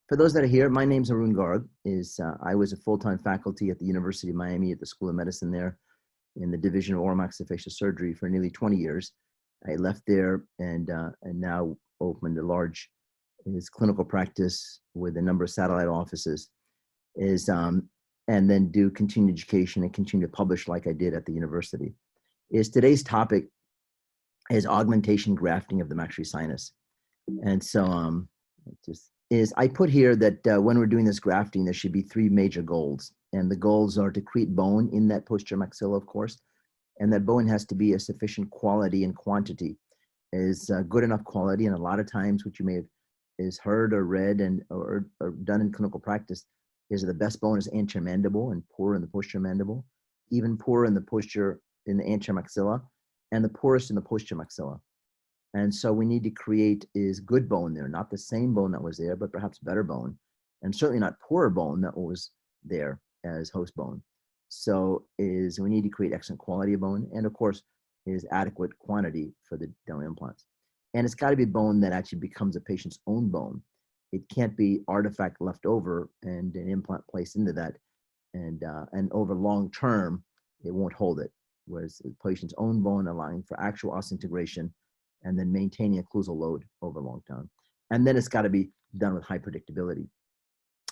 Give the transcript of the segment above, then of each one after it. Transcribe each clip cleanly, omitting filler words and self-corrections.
For those that are here, my name's Arun Garg. I was a full-time faculty at the University of Miami at the School of Medicine there in the Division of Oral Maxillofacial Surgery for nearly 20 years. I left there and now opened a large clinical practice with a number of satellite offices. And then do continuing education and continue to publish like I did at the university. Today's topic is augmentation grafting of the maxillary sinus. And so I put here that when we're doing this grafting, there should be three major goals. And the goals are to create bone in that posterior maxilla, of course, and that bone has to be a sufficient quality and quantity, good enough quality. And a lot of times what you may have is heard or read or done in clinical practice is the best bone is anterior mandible and poor in the posterior mandible, even poorer in the anterior maxilla, and the poorest in the posterior maxilla. And so we need to create good bone there, not the same bone that was there, but perhaps better bone, and certainly not poorer bone that was there as host bone. So we need to create excellent quality of bone, and of course adequate quantity for the dental implants. And it's got to be bone that actually becomes a patient's own bone. It can't be artifact left over and an implant placed into that, and over long term it won't hold it. Whereas the patient's own bone, allowing for actual osseointegration and then maintaining occlusal load over a long time. And then it's got to be done with high predictability.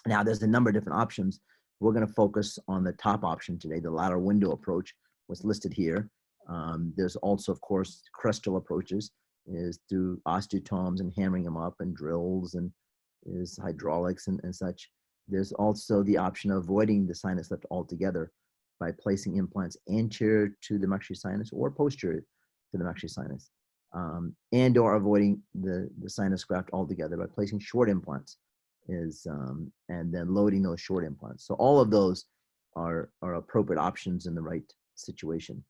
Now, there's a number of different options. We're going to focus on the top option today, the lateral window approach, what's listed here. There's also, of course, crestal approaches, is through osteotomes and hammering them up and drills and hydraulics and such. There's also the option of avoiding the sinus lift altogether by placing implants anterior to the maxillary sinus or posterior to the maxillary sinus. And or avoiding the sinus graft altogether by placing short implants and then loading those short implants. So all of those are appropriate options in the right situation.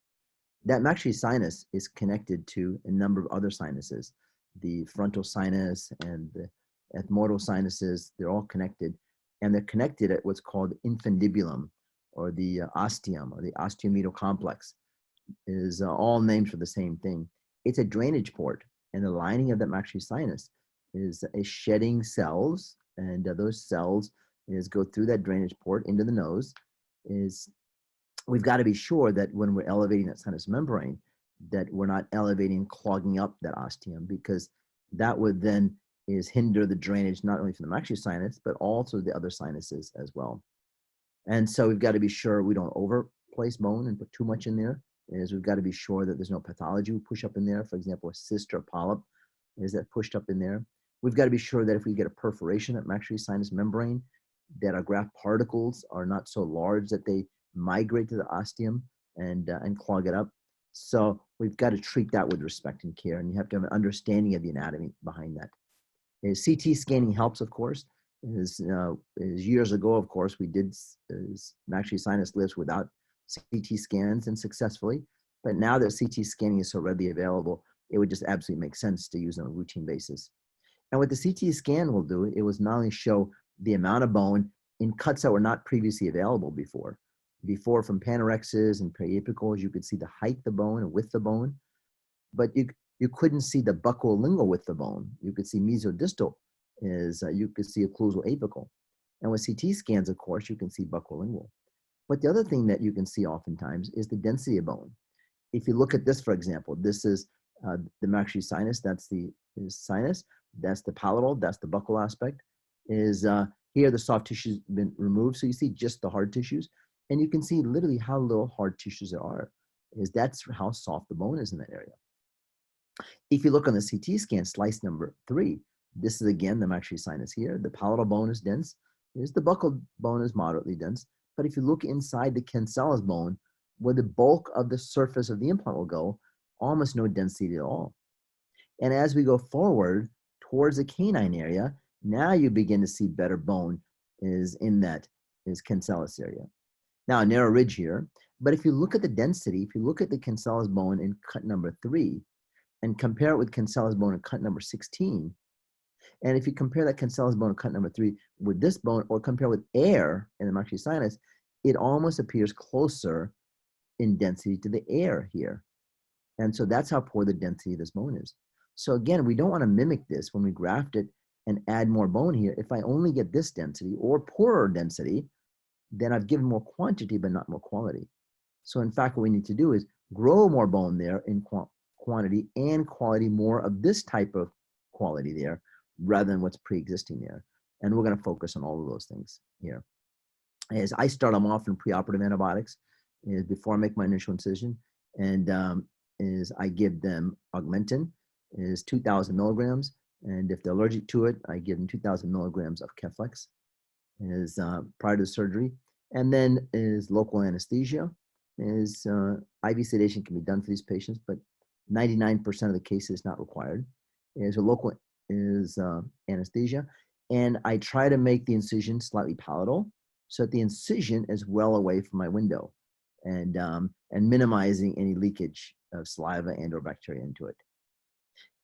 That maxillary sinus is connected to a number of other sinuses. The frontal sinus and the ethmoidal sinuses, they're all connected, and they're connected at what's called infundibulum, or the ostium, or the osteometal complex, is all named for the same thing. It's a drainage port, and the lining of that maxillary sinus is shedding cells, and those cells go through that drainage port into the nose. We've got to be sure that when we're elevating that sinus membrane, that we're not elevating and clogging up that ostium, because that would then hinder the drainage not only from the maxillary sinus, but also the other sinuses as well. And so we've got to be sure we don't overplace bone and put too much in there. We've got to be sure that there's no pathology we push up in there. For example, a cyst or a polyp that pushed up in there. We've got to be sure that if we get a perforation at maxillary sinus membrane, that our graft particles are not so large that they migrate to the ostium and clog it up. So we've got to treat that with respect and care, and you have to have an understanding of the anatomy behind that. CT scanning helps, of course. Years ago, of course, we did maxillary sinus lifts without CT scans and successfully. But now that CT scanning is so readily available, it would just absolutely make sense to use on a routine basis. And what the CT scan will do, it was not only show the amount of bone in cuts that were not previously available before. Before, from panorexes and periapicals, you could see the height of the bone and width of the bone, but you couldn't see the buccolingual width of the bone. You could see mesodistal, you could see occlusal apical. And with CT scans, of course, you can see buccolingual. But the other thing that you can see oftentimes is the density of bone. If you look at this, for example, this is the maxillary sinus, that's the sinus, that's the palatal, that's the buccal aspect. Here the soft tissue's been removed, so you see just the hard tissues. And you can see literally how little hard tissues there are. That's how soft the bone is in that area. If you look on the CT scan, slice number 3, this is again the maxillary sinus here. The palatal bone is dense. The buccal bone is moderately dense. But if you look inside the cancellous bone, where the bulk of the surface of the implant will go, almost no density at all. And as we go forward towards the canine area, now you begin to see better bone in that cancellous area. Now, a narrow ridge here, but if you look at the density, if you look at the cancellous bone in cut number 3 and compare it with cancellous bone in cut number 16, and if you compare that cancellous bone in cut number 3 with this bone, or compare with air in the maxillary sinus, it almost appears closer in density to the air here. And so that's how poor the density of this bone is. So again, we don't want to mimic this when we graft it and add more bone here, if I only get this density or poorer density, then I've given more quantity but not more quality. So in fact, what we need to do is grow more bone there in quantity and quality, more of this type of quality there rather than what's pre-existing there. And we're going to focus on all of those things here. As I start them off in preoperative antibiotics is before I make my initial incision, and is I give them Augmentin, is 2,000 milligrams, and if they're allergic to it, I give them 2,000 milligrams of Keflex is prior to the surgery. And then is local anesthesia, is IV sedation can be done for these patients, but 99% of the cases not required. Is a local is anesthesia, and I try to make the incision slightly palatal so that the incision is well away from my window, and minimizing any leakage of saliva and or bacteria into it.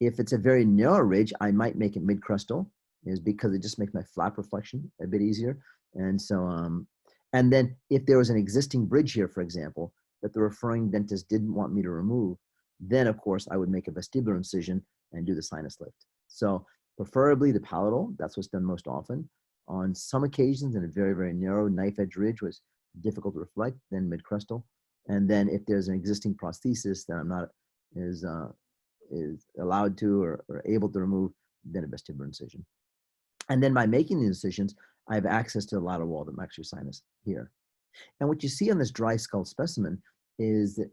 If it's a very narrow ridge, I might make it mid-crustal, is because it just makes my flap reflection a bit easier. And so, and then if there was an existing bridge here, for example, that the referring dentist didn't want me to remove, then of course I would make a vestibular incision and do the sinus lift. So preferably the palatal, that's what's done most often. On some occasions, in a very, very narrow knife edge ridge was difficult to reflect, then mid-crustal. And then if there's an existing prosthesis that I'm not is allowed to or able to remove, then a vestibular incision. And then by making the incisions, I have access to the lateral wall of the maxillary sinus here. And what you see on this dry skull specimen is the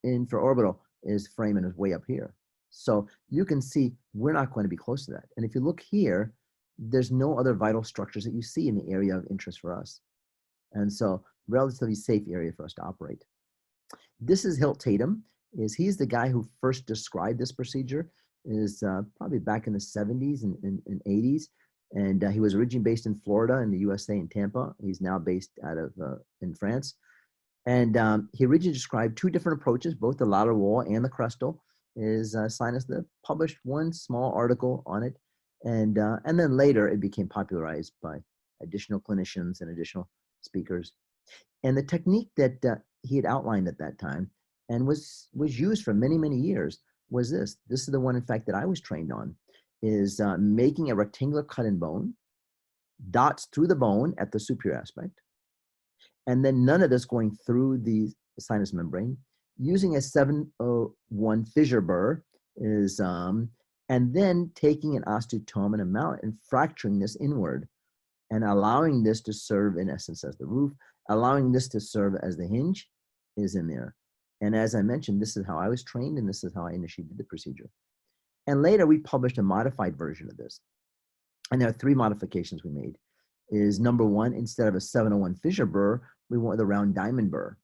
infraorbital is foramen is way up here. So you can see we're not going to be close to that. And if you look here, there's no other vital structures that you see in the area of interest for us. And so relatively safe area for us to operate. This is Hilt Tatum. He's the guy who first described this procedure, is probably back in the 70s and 80s. And he was originally based in Florida in the USA in Tampa. He's now based out of in France. And he originally described two different approaches, both the lateral wall and the crustal is sinus lift. Published one small article on it. And then later it became popularized by additional clinicians and additional speakers. And the technique that he had outlined at that time and was used for many, many years was this. This is the one, in fact, that I was trained on, is making a rectangular cut in bone, dots through the bone at the superior aspect, and then none of this going through the sinus membrane, using a 701 fissure burr, is, and then taking an osteotome and a mallet and fracturing this inward and allowing this to serve, in essence, as the roof, allowing this to serve as the hinge is in there. And as I mentioned, this is how I was trained, and this is how I initially did the procedure. And later we published a modified version of this. And there are three modifications we made. Is number one, instead of a 701 fissure burr, we went with a round diamond burr.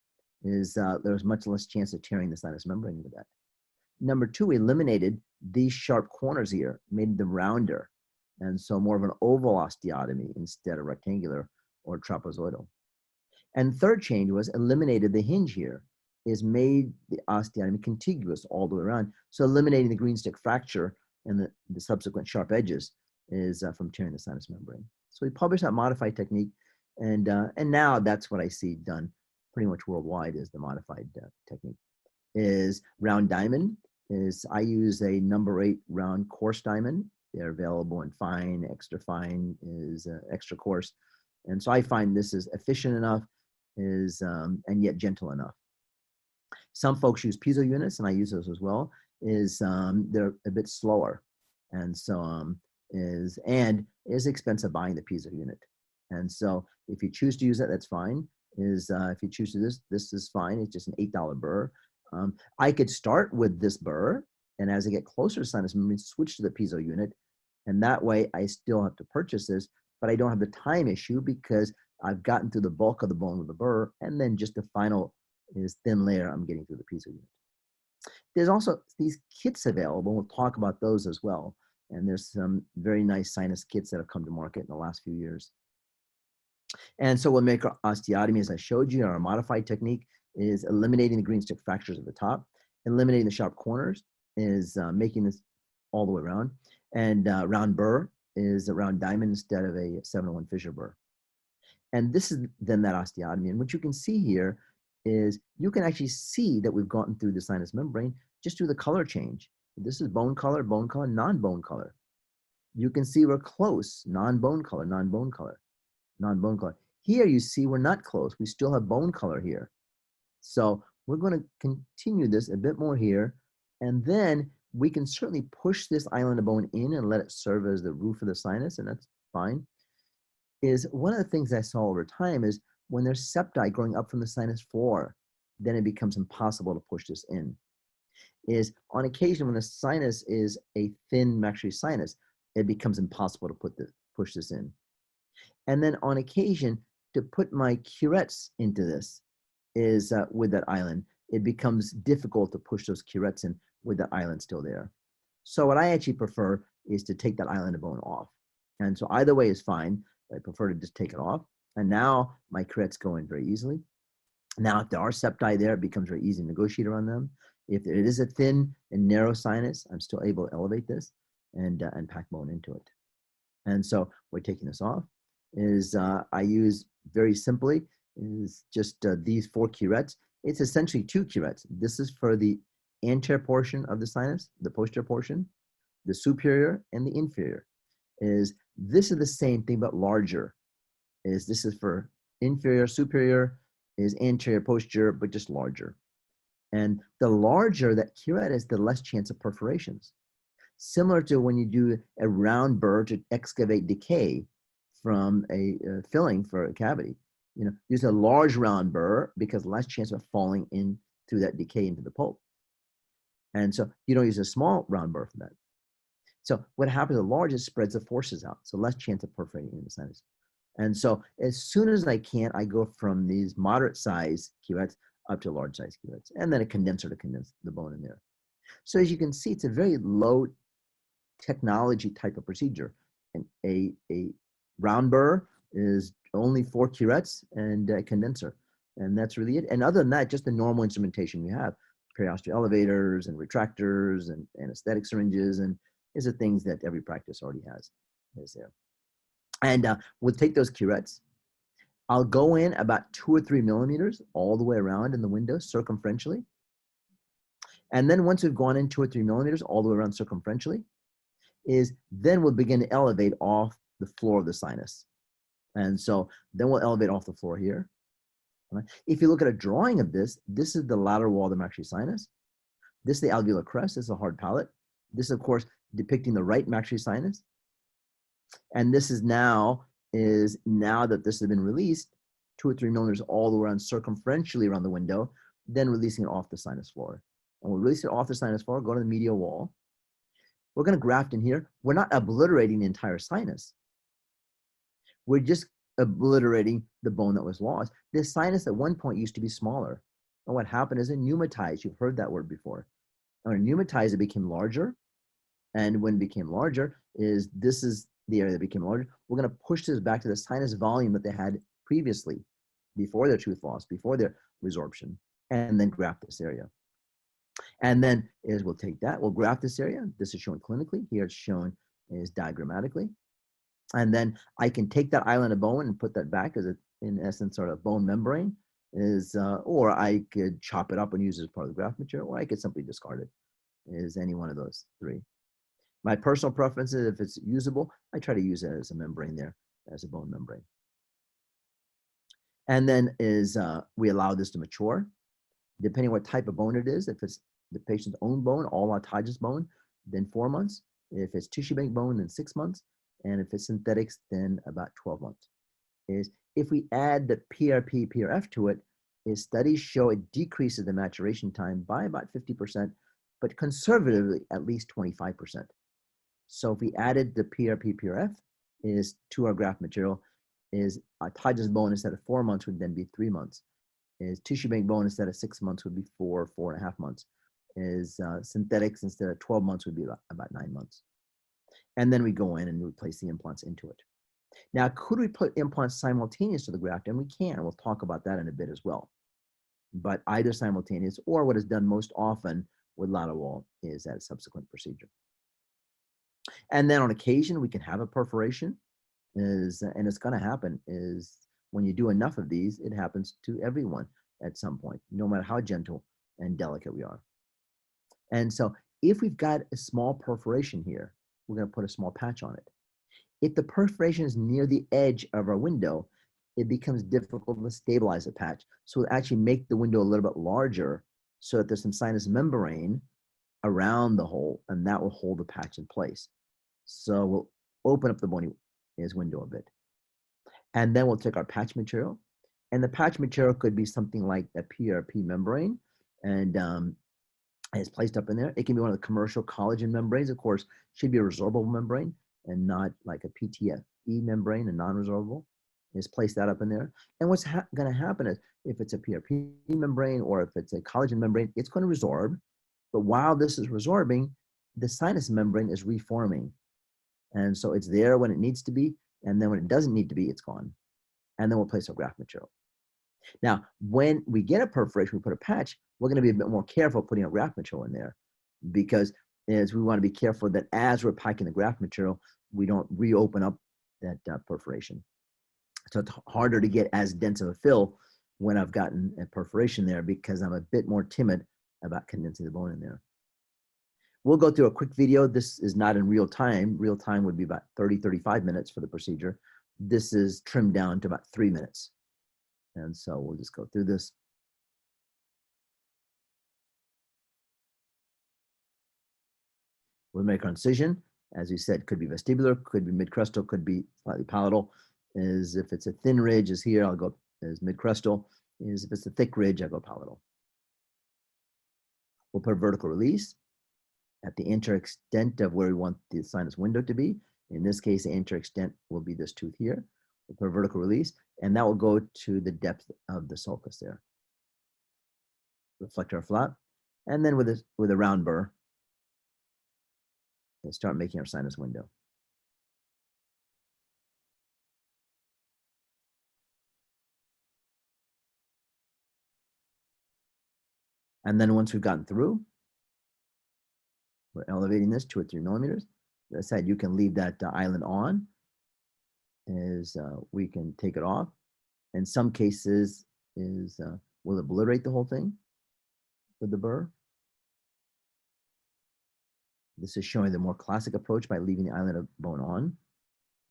Is there was much less chance of tearing the sinus membrane with that. Number two, we eliminated these sharp corners here, made them rounder. And so more of an oval osteotomy instead of rectangular or trapezoidal. And third change was eliminated the hinge here, is made the osteotomy contiguous all the way around. So eliminating the green stick fracture and the subsequent sharp edges is from tearing the sinus membrane. So we published that modified technique, and now that's what I see done pretty much worldwide, is the modified technique. Is round diamond, is I use a number 8 round coarse diamond. They're available in fine, extra fine, is extra coarse. And so I find this is efficient enough, is and yet gentle enough. Some folks use piezo units, and I use those as well, is they're a bit slower. And so is expensive buying the piezo unit. And so if you choose to use that, that's fine. Is if you choose to this is fine. It's just an $8 burr. I could start with this burr, and as I get closer to sinus membrane, switch to the piezo unit. And that way I still have to purchase this, but I don't have the time issue because I've gotten through the bulk of the bone with the burr, and then just the final is thin layer I'm getting through the piezo unit. There's also these kits available. We'll talk about those as well. And there's some very nice sinus kits that have come to market in the last few years. And so we'll make our osteotomy, as I showed you, our modified technique is eliminating the green stick fractures at the top, eliminating the sharp corners, is making this all the way around, and round burr is a round diamond instead of a 701 fissure burr. And this is then that osteotomy. And what you can see here is you can actually see that we've gotten through the sinus membrane just through the color change. This is bone color, non-bone color. You can see we're close, non-bone color, non-bone color, non-bone color. Here you see we're not close. We still have bone color here. So we're going to continue this a bit more here. And then we can certainly push this island of bone in and let it serve as the roof of the sinus, and that's fine. Is one of the things I saw over time is when there's septi growing up from the sinus floor, then it becomes impossible to push this in. Is on occasion when the sinus is a thin maxillary sinus, it becomes impossible to push this in. And then on occasion, to put my curettes into this is with that island, it becomes difficult to push those curettes in with the island still there. So what I actually prefer is to take that island of bone off. And so either way is fine. I prefer to just take it off. And now my curettes go in very easily. Now, if there are septi there, it becomes very easy to negotiate around them. If it is a thin and narrow sinus, I'm still able to elevate this and pack bone into it. And so we're taking this off. Is I use very simply is just these 4 curettes. It's essentially 2 curettes. This is for the anterior portion of the sinus, the posterior portion, the superior and the inferior. Is this is the same thing but larger. Is this is for inferior, superior, is anterior, posterior, but just larger. And the larger that curette is, the less chance of perforations. Similar to when you do a round burr to excavate decay from a filling for a cavity. You know, use a large round burr because less chance of falling in through that decay into the pulp. And so you don't use a small round burr for that. So what happens, the large, it spreads the forces out, so less chance of perforating in the sinus. And so as soon as I can, I go from these moderate size curettes up to large size curettes, and then a condenser to condense the bone in there. So as you can see, it's a very low technology type of procedure. And a round burr is only 4 curettes and a condenser. And that's really it. And other than that, just the normal instrumentation you have, periosteal elevators and retractors and anesthetic syringes, and these are things that every practice already has is there. And we'll take those curettes. I'll go in about 2 or 3 millimeters all the way around in the window circumferentially. And then once we've gone in 2 or 3 millimeters all the way around circumferentially, is then we'll begin to elevate off the floor of the sinus. And so then we'll elevate off the floor here. Right? If you look at a drawing of this, this is the lateral wall of the maxillary sinus. This is the alveolar crest. This is a hard palate. This, of course, depicting the right maxillary sinus. And this is now that this has been released, 2 or 3 millimeters all the way around circumferentially around the window, then releasing it off the sinus floor. And we'll release it off the sinus floor, go to the medial wall. We're going to graft in here. We're not obliterating the entire sinus. We're just obliterating the bone that was lost. This sinus at one point used to be smaller. And what happened is it pneumatized. You've heard that word before. And when it pneumatized, it became larger. And when it became larger, this is the area that became larger. We're going to push this back to the sinus volume that they had previously, before their tooth loss, before their resorption, and then graft this area. And then we'll take that, we'll graft this area. This is shown clinically. Here it's shown is diagrammatically. And then I can take that island of bone and put that back as in essence, sort of bone membrane. Or I could chop it up and use it as part of the graft material, or I could simply discard it. Is any one of those 3. My personal preference is if it's usable, I try to use it as a membrane there, as a bone membrane. And then we allow this to mature. Depending what type of bone it is, if it's the patient's own bone, all autologous bone, then 4 months. If it's tissue bank bone, then 6 months. And if it's synthetics, then about 12 months. If we add the PRP, PRF to it, studies show it decreases the maturation time by about 50%, but conservatively at least 25%. So if we added the PRP, PRF to our graft material, autologous bone instead of 4 months would then be 3 months. Tissue bank bone instead of 6 months would be 4.5 months. Synthetics instead of 12 months would be about 9 months. And then we go in and we place the implants into it. Now, could we put implants simultaneous to the graft? And we can. We'll talk about that in a bit as well. But either simultaneous or what is done most often with lateral wall is that subsequent procedure. And then on occasion, we can have a perforation. And it's going to happen when you do enough of these, it happens to everyone at some point, no matter how gentle and delicate we are. And so if we've got a small perforation here, we're going to put a small patch on it. If the perforation is near the edge of our window, it becomes difficult to stabilize the patch. So we'll actually make the window a little bit larger so that there's some sinus membrane around the hole, and that will hold the patch in place. So we'll open up the bony window a bit. And then we'll take our patch material. And the patch material could be something like a PRP membrane, and it's placed up in there. It can be one of the commercial collagen membranes. Of course, should be a resorbable membrane and not like a PTFE membrane, a non-resorbable. Is place that up in there. And what's going to happen is if it's a PRP membrane or if it's a collagen membrane, it's going to resorb. But while this is resorbing, the sinus membrane is reforming. And so it's there when it needs to be. And then when it doesn't need to be, it's gone. And then we'll place our graft material. Now, when we get a perforation, we put a patch, we're going to be a bit more careful putting our graft material in there, because we want to be careful that as we're packing the graft material, we don't reopen up that perforation. So it's harder to get as dense of a fill when I've gotten a perforation there, because I'm a bit more timid about condensing the bone in there. We'll go through a quick video. This is not in real time. Real time would be about 30, 35 minutes for the procedure. This is trimmed down to about 3 minutes. And so we'll just go through this. We'll make our incision. As we said, could be vestibular, could be mid-crestal, could be slightly palatal. Is if it's a thin ridge is here, I'll go as mid-crestal. Is if it's a thick ridge, I go palatal. We'll put a vertical release at the inter-extent of where we want the sinus window to be. In this case, the inter-extent will be this tooth here. We'll put a vertical release, and that will go to the depth of the sulcus there. Reflect our flap, and then with a round burr, we'll start making our sinus window. And then once we've gotten through, we're elevating this 2 or 3 millimeters. As I said, you can leave that island on, as we can take it off. In some cases, we'll obliterate the whole thing with the burr. This is showing the more classic approach by leaving the island of bone on.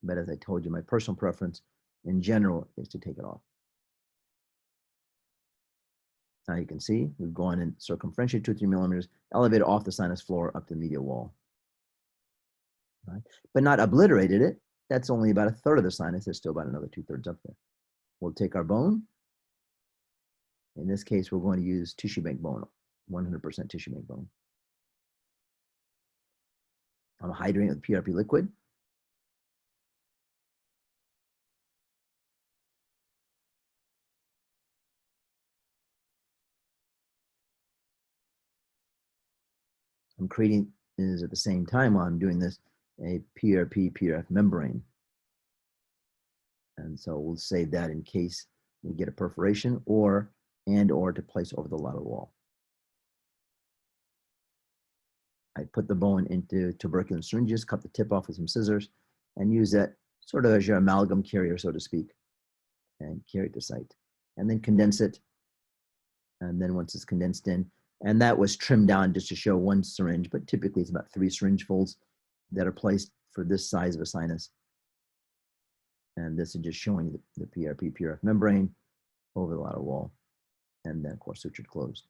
But as I told you, my personal preference in general is to take it off. Now you can see we've gone and circumferentially 2 or 3 millimeters, elevated off the sinus floor up to the medial wall. Right? But not obliterated it. That's only about 1/3 of the sinus. There's still about another 2/3 up there. We'll take our bone. In this case, we're going to use tissue bank bone, 100% tissue bank bone. I'm hydrating with PRP liquid. I'm creating, is at the same time while I'm doing this, a PRP-PRF membrane. And so we'll save that in case we get a perforation or to place over the lateral wall. I put the bone into tuberculin syringes, cut the tip off with some scissors, and use that sort of as your amalgam carrier, so to speak, and carry it to site. And then condense it. And then once it's condensed in, and that was trimmed down just to show 1 syringe, but typically it's about 3 syringe folds that are placed for this size of a sinus. And this is just showing the PRP-PRF membrane over the lateral wall. And then, of course, sutured closed.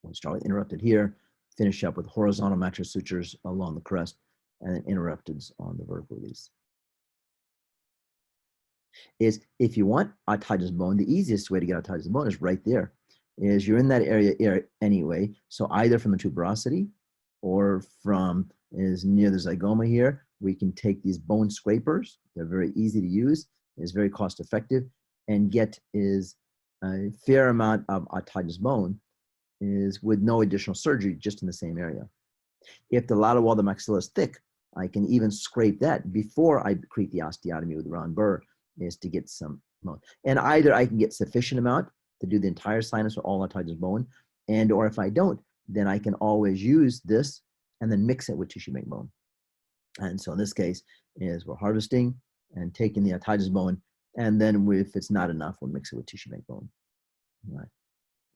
We'll start with interrupted here, finish up with horizontal mattress sutures along the crest, and then interrupteds on the vertical release. Is if you want autogenous bone, the easiest way to get autogenous bone is right there. Is you're in that area anyway, so either from the tuberosity or from is near the zygoma here, we can take these bone scrapers. They're very easy to use, is very cost effective, and get is a fair amount of autogenous bone is with no additional surgery, just in the same area. If the lateral wall of the maxilla is thick, I can even scrape that before I create the osteotomy with the round burr, is to get some bone. And either I can get sufficient amount to do the entire sinus or all autogenous bone, and or if I don't, then I can always use this and then mix it with tissue bank bone. And so in this case is we're harvesting and taking the autogenous bone, and then if it's not enough, we'll mix it with tissue bank bone. All right.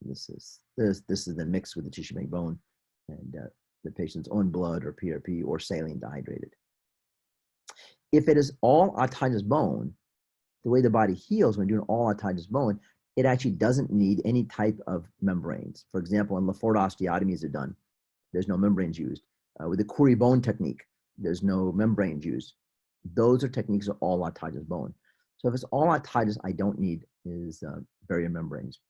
This is then mixed with the tissue bank bone and the patient's own blood or PRP or saline dehydrated. If it is all autogenous bone, the way the body heals when doing all autogenous bone, it actually doesn't need any type of membranes. For example, when Lefort osteotomies are done, there's no membranes used. With the Curie bone technique, there's no membranes used. Those are techniques of all autogenous bone. So if it's all autogenous, I don't need is barrier membranes.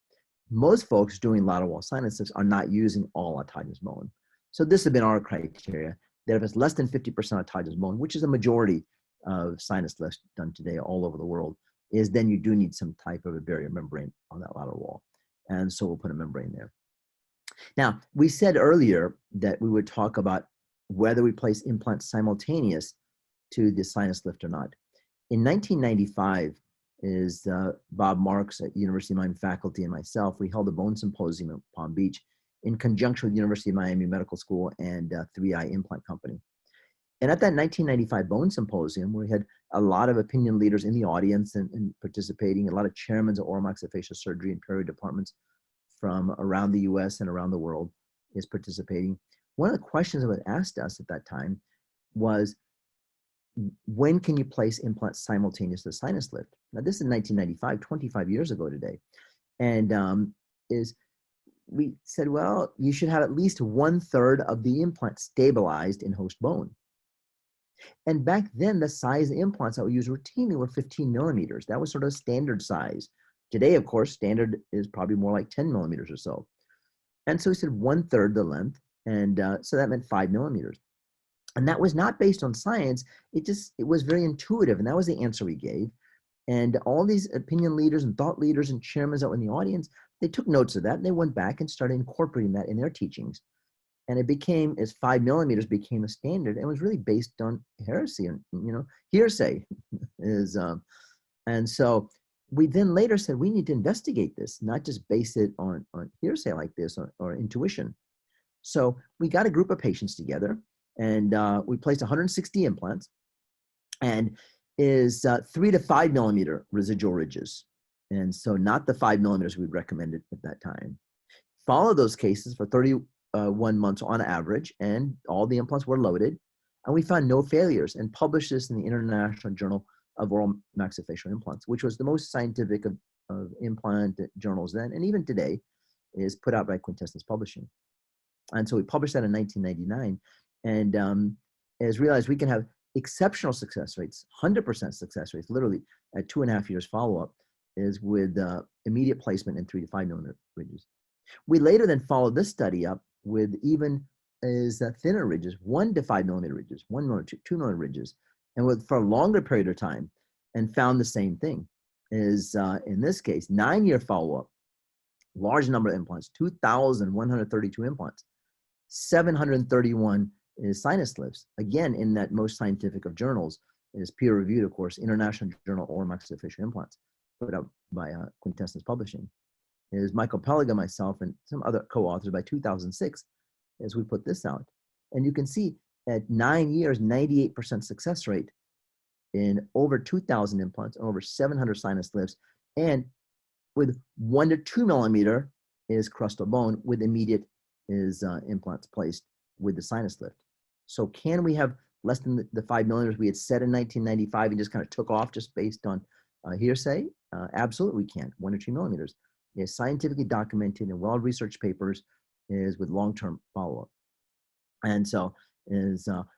Most folks doing lateral wall sinus lifts are not using all autogenous bone. So this has been our criteria, that if it's less than 50% autogenous bone, which is a majority of sinus lifts done today all over the world, is then you do need some type of a barrier membrane on that lateral wall. And so we'll put a membrane there. Now, we said earlier that we would talk about whether we place implants simultaneous to the sinus lift or not. In 1995, Bob Marks at University of Miami faculty and myself, we held a bone symposium in Palm Beach in conjunction with University of Miami Medical School and 3i Implant Company. And at that 1995 bone symposium, we had a lot of opinion leaders in the audience and participating, a lot of chairmen of oral maxillofacial surgery and perio departments from around the US and around the world is participating. One of the questions that was asked us at that time was, when can you place implants simultaneous to the sinus lift? Now, this is 1995, 25 years ago today. And we said, well, you should have at least 1/3 of the implant stabilized in host bone. And back then, the size of implants that we used routinely were 15 millimeters. That was sort of standard size. Today, of course, standard is probably more like 10 millimeters or so. And so we said 1/3 the length. And so that meant 5 millimeters. And that was not based on science. It was very intuitive. And that was the answer we gave. And all these opinion leaders and thought leaders and chairmen that were in the audience, they took notes of that. And they went back and started incorporating that in their teachings. And it became, as 5 millimeters became a standard, and it was really based on heresy and, hearsay. And so we then later said, we need to investigate this, not just base it on hearsay like this or intuition. So we got a group of patients together, and we placed 160 implants, and is 3 to 5 millimeter residual ridges. And so not the 5 millimeters we'd recommended at that time. Follow those cases for 31 months on average, and all the implants were loaded, and we found no failures, and published this in the International Journal of Oral Maxillofacial Implants, which was the most scientific of implant journals then, and even today is put out by Quintessence Publishing. And so we published that in 1999, and as realized we can have exceptional success rates, 100% success rates, literally at 2.5 years follow-up, is with immediate placement in 3 to 5 millimeter ridges. We later then followed this study up with even thinner ridges, 1 to 5 millimeter ridges, 1 millimeter, 2 millimeter ridges, and for a longer period of time, and found the same thing. In this case, 9-year follow-up, large number of implants, 2,132 implants, 731 is sinus lifts. Again, in that most scientific of journals, is peer-reviewed, of course, International Journal of Oral Maxillofacial Implants, put out by Quintessence Publishing. Is Michael Peliga, myself, and some other co-authors by 2006, as we put this out. And you can see at 9 years, 98% success rate in over 2,000 implants, over 700 sinus lifts, and with 1 to 2 millimeter is crustal bone with immediate implants placed with the sinus lift. So can we have less than the 5 millimeters we had said in 1995 and just kind of took off just based on hearsay? Absolutely we can, 1 or 2 millimeters. Is scientifically documented in well-researched papers, is with long-term follow-up. And so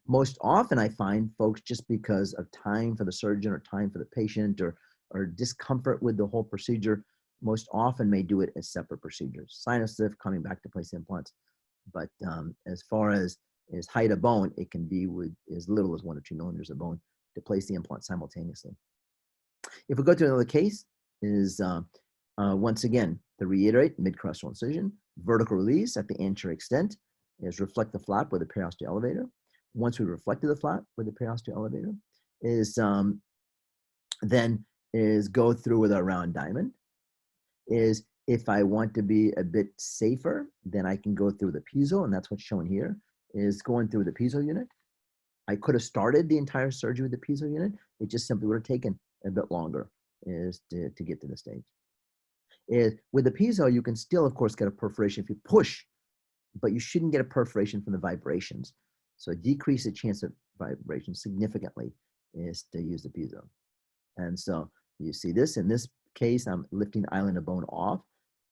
most often I find folks, just because of time for the surgeon or time for the patient or discomfort with the whole procedure, most often may do it as separate procedures. Sinus lift, coming back to place implants. But as far as height of bone, it can be with as little as 1 or 2 millimeters of bone to place the implant simultaneously. If we go to another case, once again, to reiterate, mid-crustal incision, vertical release at the anterior extent, is reflect the flap with a periosteal elevator. Once we reflected the flap with the periosteal elevator, then go through with a round diamond. If I want to be a bit safer, then I can go through the piezo, and that's what's shown here, is going through the piezo unit. I could have started the entire surgery with the piezo unit. It just simply would have taken a bit longer to get to the stage. Is with the piezo, you can still, of course, get a perforation if you push, but you shouldn't get a perforation from the vibrations. So decrease the chance of vibration significantly is to use the piezo. And so you see this. In this case, I'm lifting the island of bone off.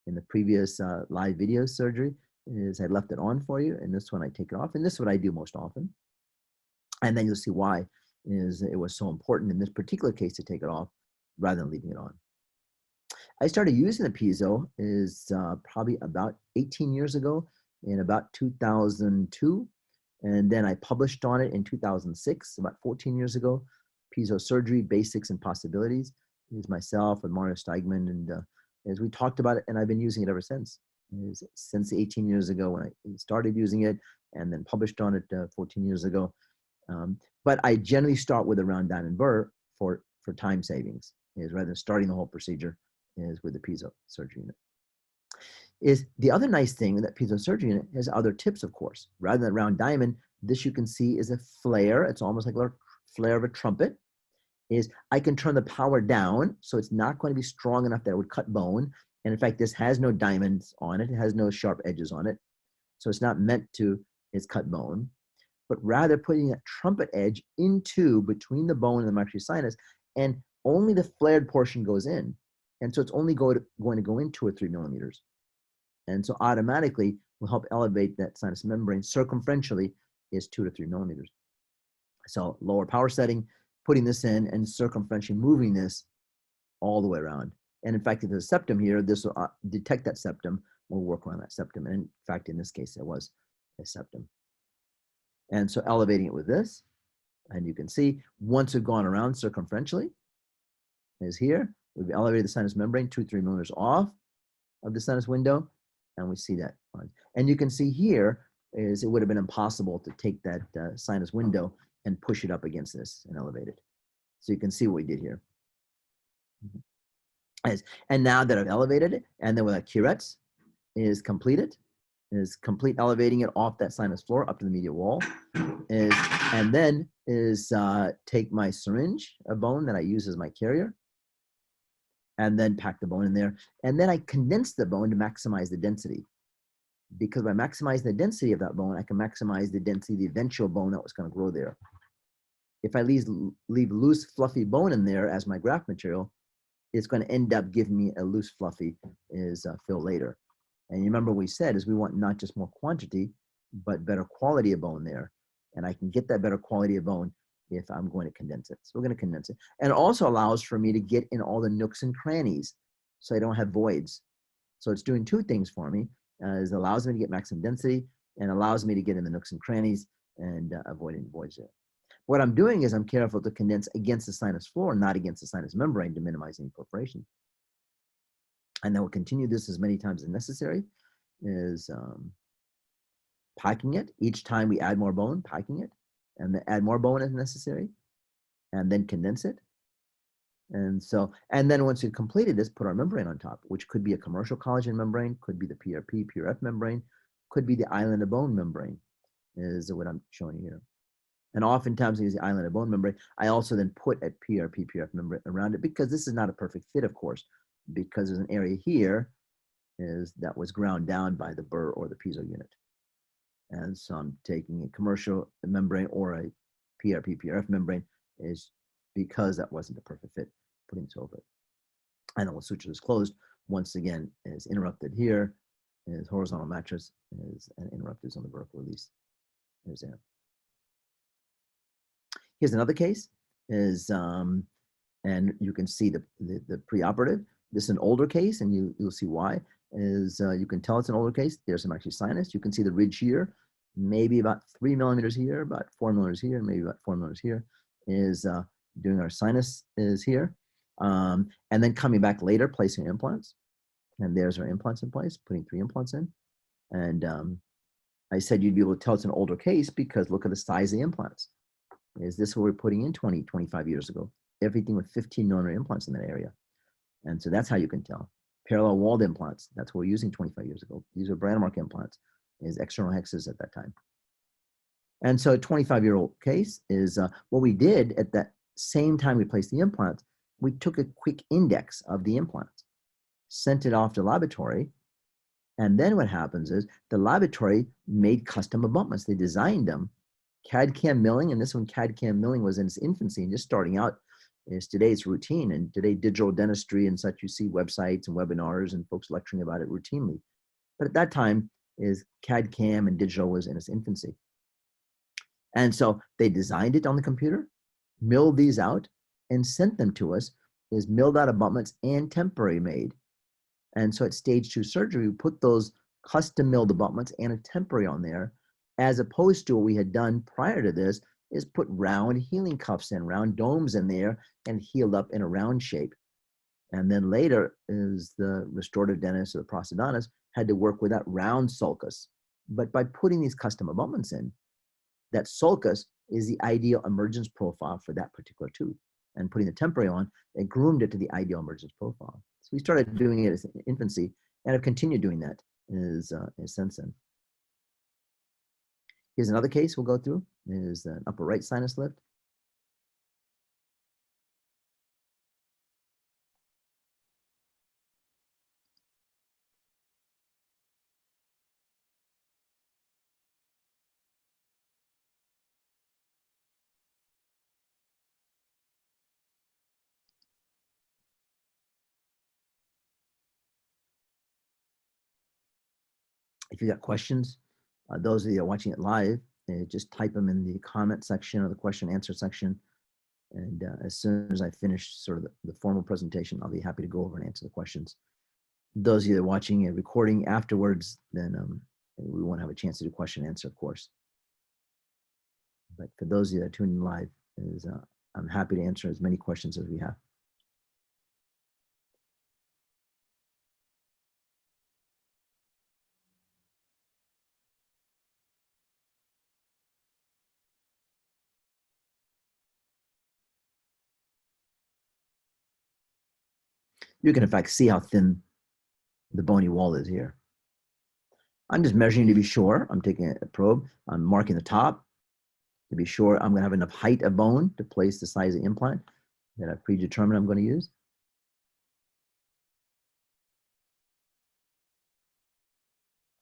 In the previous live video surgery, is I left it on for you. And this one, I take it off. And this is what I do most often. And then you'll see why is it was so important in this particular case to take it off rather than leaving it on. I started using the piezo is probably about 18 years ago, in about 2002. And then I published on it in 2006, about 14 years ago. Piezo Surgery, Basics and Possibilities. It was myself and Mario Steigman. And as we talked about it, and I've been using it ever since. Since 18 years ago when I started using it, and then published on it 14 years ago. But I generally start with a round diamond burr for time savings, is rather than starting the whole procedure is with the piezo surgery unit. Is the other nice thing that piezo surgery unit has other tips, of course. Rather than round diamond, this you can see is a flare. It's almost like a little flare of a trumpet. Is I can turn the power down, so it's not going to be strong enough that it would cut bone. And in fact, this has no diamonds on it. It has no sharp edges on it. So it's not meant to cut bone, but rather putting that trumpet edge into between the bone and the maxillary sinus, and only the flared portion goes in. And so it's only going to go in 2 or 3 millimeters. And so automatically will help elevate that sinus membrane circumferentially is 2 to 3 millimeters. So lower power setting, putting this in and circumferentially moving this all the way around. And in fact, if there's a septum here, this will detect that septum. We'll work around that septum. And in fact, in this case, it was a septum. And so elevating it with this, and you can see once we've gone around circumferentially, is here. We've elevated the sinus membrane 2 to 3 millimeters off of the sinus window, and we see that. And you can see here is it would have been impossible to take that sinus window and push it up against this and elevate it. So you can see what we did here. And now that I've elevated it, and then with that curettes is completed, is complete elevating it off that sinus floor up to the medial wall, and then take my syringe, a bone that I use as my carrier, and then pack the bone in there. And then I condense the bone to maximize the density. Because by maximizing the density of that bone, I can maximize the density of the eventual bone that was going to grow there. If I leave loose, fluffy bone in there as my graft material, it's going to end up giving me a loose, fluffy fill later. And you remember we said is we want not just more quantity, but better quality of bone there. And I can get that better quality of bone if I'm going to condense it. So we're going to condense it. And it also allows for me to get in all the nooks and crannies so I don't have voids. So it's doing 2 things for me. It allows me to get maximum density and allows me to get in the nooks and crannies and avoiding voids there. What I'm doing is I'm careful to condense against the sinus floor, not against the sinus membrane to minimize any perforation. And then we'll continue this as many times as necessary, is packing it. Each time we add more bone, packing it, and then add more bone as necessary, and then condense it. And so, and then once we've completed this, put our membrane on top, which could be a commercial collagen membrane, could be the PRP, PRF membrane, could be the island of bone membrane, is what I'm showing you here. And oftentimes I use the island of bone membrane. I also then put a PRP, PRF membrane around it because this is not a perfect fit, of course, because there's an area here that was ground down by the burr or the piezo unit. And so I'm taking a commercial membrane or a PRP, PRF membrane is because that wasn't the perfect fit, putting this over it. And then we'll suture this closed. Once again, is interrupted here, is horizontal mattress, and interrupters on the vertical release. There's there. Here's another case, and you can see the preoperative. This is an older case, and you'll see why. You can tell it's an older case. There's some actually sinus. You can see the ridge here, maybe about 3 millimeters here, about 4 millimeters here, maybe about 4 millimeters here. Doing our sinus is here, and then coming back later, placing implants. And there's our implants in place, putting 3 implants in. And I said you'd be able to tell it's an older case because look at the size of the implants. Is this what we're putting in 20, 25 years ago? Everything with 15 millimeter implants in that area. And so that's how you can tell. Parallel walled implants, that's what we're using 25 years ago. These are Brandemark implants, is external hexes at that time. And so a 25-year-old case is what we did at that same time we placed the implants, we took a quick index of the implants. sent it off to laboratory. And then what happens is the laboratory made custom abutments. They designed them. CAD-CAM milling, and this one CAD-CAM milling was in its infancy and just starting out. Is today it's routine, and today digital dentistry and such, you see websites and webinars and folks lecturing about it routinely. But at that time, is CAD-CAM and digital was in its infancy. And so they designed it on the computer, milled these out, and sent them to us as milled out abutments and temporary made. And so at stage 2 surgery, we put those custom milled abutments and a temporary on there, as opposed to what we had done prior to this is put round healing cuffs in, round domes in there, and healed up in a round shape. And then later is the restorative dentist or the prosthodontist had to work with that round sulcus. But by putting these custom abutments in, that sulcus is the ideal emergence profile for that particular tooth. And putting the temporary on, it groomed it to the ideal emergence profile. So we started doing it as infancy and have continued doing that since then. Here's another case we'll go through, is an upper right sinus lift. If you got questions, those of you watching it live, just type them in the comment section or the question and answer section. And as soon as I finish sort of the formal presentation, I'll be happy to go over and answer the questions. Those of you that are watching a recording afterwards, then we won't have a chance to do question and answer, of course. But for those of you that are tuning in live, I'm happy to answer as many questions as we have. You can in fact see how thin the bony wall is here. I'm just measuring to be sure. I'm taking a probe. I'm marking the top to be sure I'm going to have enough height of bone to place the size of the implant that I've predetermined I'm going to use.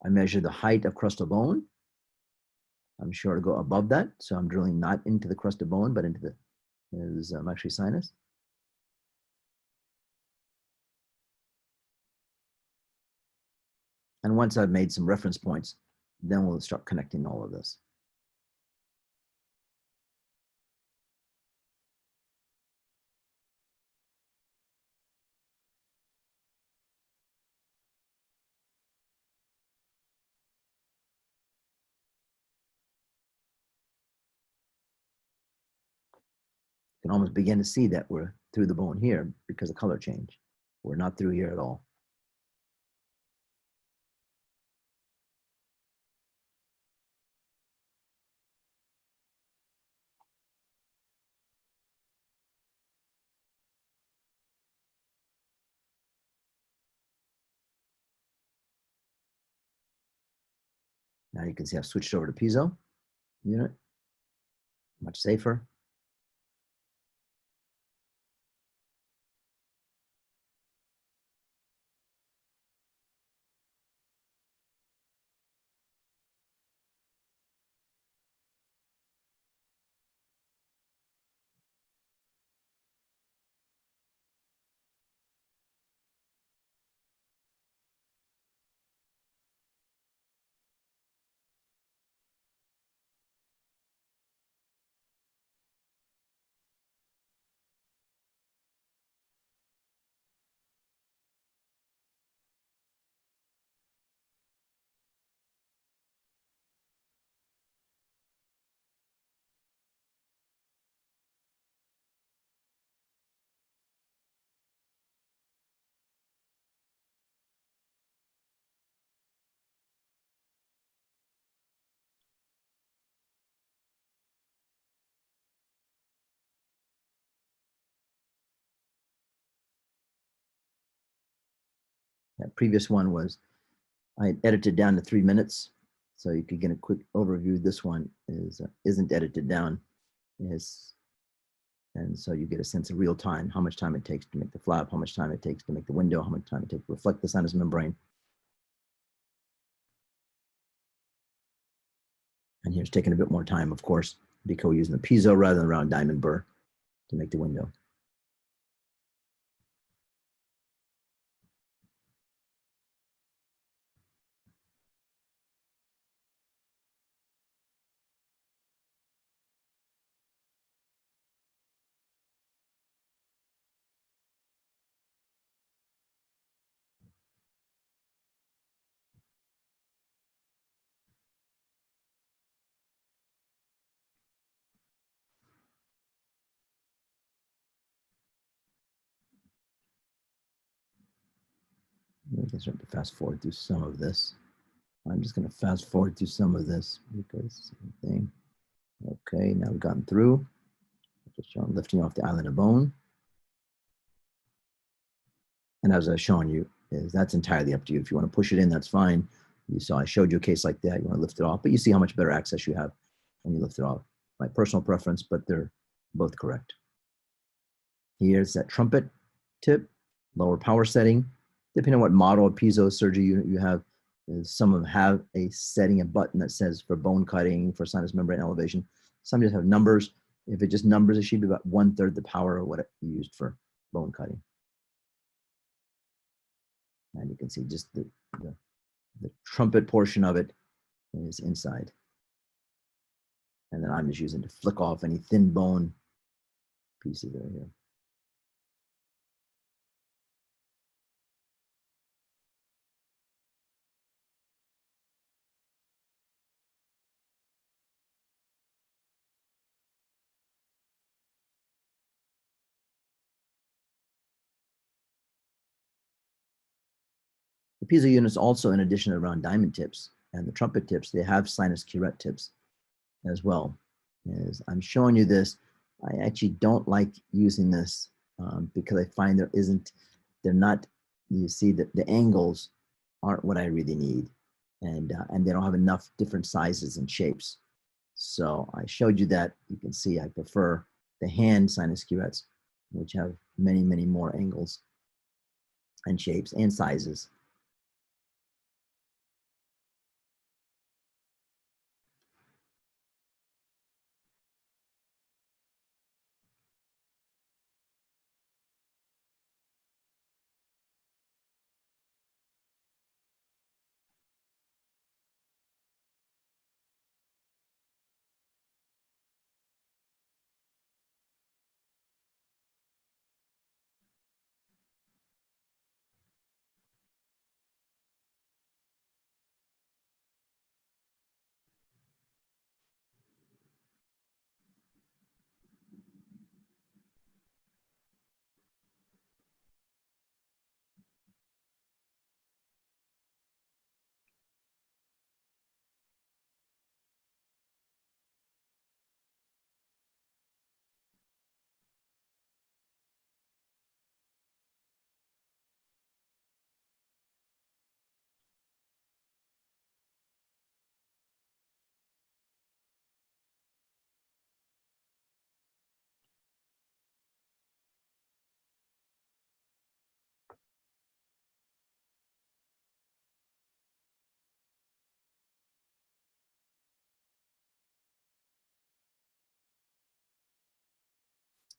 I measure the height of crust of bone. I'm sure to go above that. So I'm drilling not into the crust of bone, but into the maxillary sinus. And once I've made some reference points, then we'll start connecting all of this. You can almost begin to see that we're through the bone here because of color change. We're not through here at all. Now you can see I've switched over to piezo unit, much safer. That previous one was, I edited down to 3 minutes, so you could get a quick overview. This one isn't edited down as And so you get a sense of real time, how much time it takes to make the flap, how much time it takes to make the window, how much time it takes to reflect the sinus membrane. And here's taking a bit more time, of course, because we're using the piezo rather than the round diamond burr to make the window. We can start to fast forward through some of this. I'm just going to fast forward through some of this because same thing. Okay, now we've gotten through. Just showing lifting off the island of bone. And as I was showing you, is that's entirely up to you. If you want to push it in, that's fine. You saw I showed you a case like that. You want to lift it off, but you see how much better access you have when you lift it off. My personal preference, but they're both correct. Here's that trumpet tip, lower power setting. Depending on what model of piezo surgery unit you have, some of them have a setting, a button that says for bone cutting, for sinus membrane elevation. Some just have numbers. If it just numbers, it should be about 1/3 the power of what it used for bone cutting. And you can see just the trumpet portion of it is inside. And then I'm just using to flick off any thin bone pieces that are here. The piezo units also, in addition to round diamond tips and the trumpet tips, they have sinus curette tips as well. As I'm showing you this, I actually don't like using this because I find they're not, you see that the angles aren't what I really need. And they don't have enough different sizes and shapes. So I showed you that. You can see I prefer the hand sinus curettes, which have many, many more angles and shapes and sizes.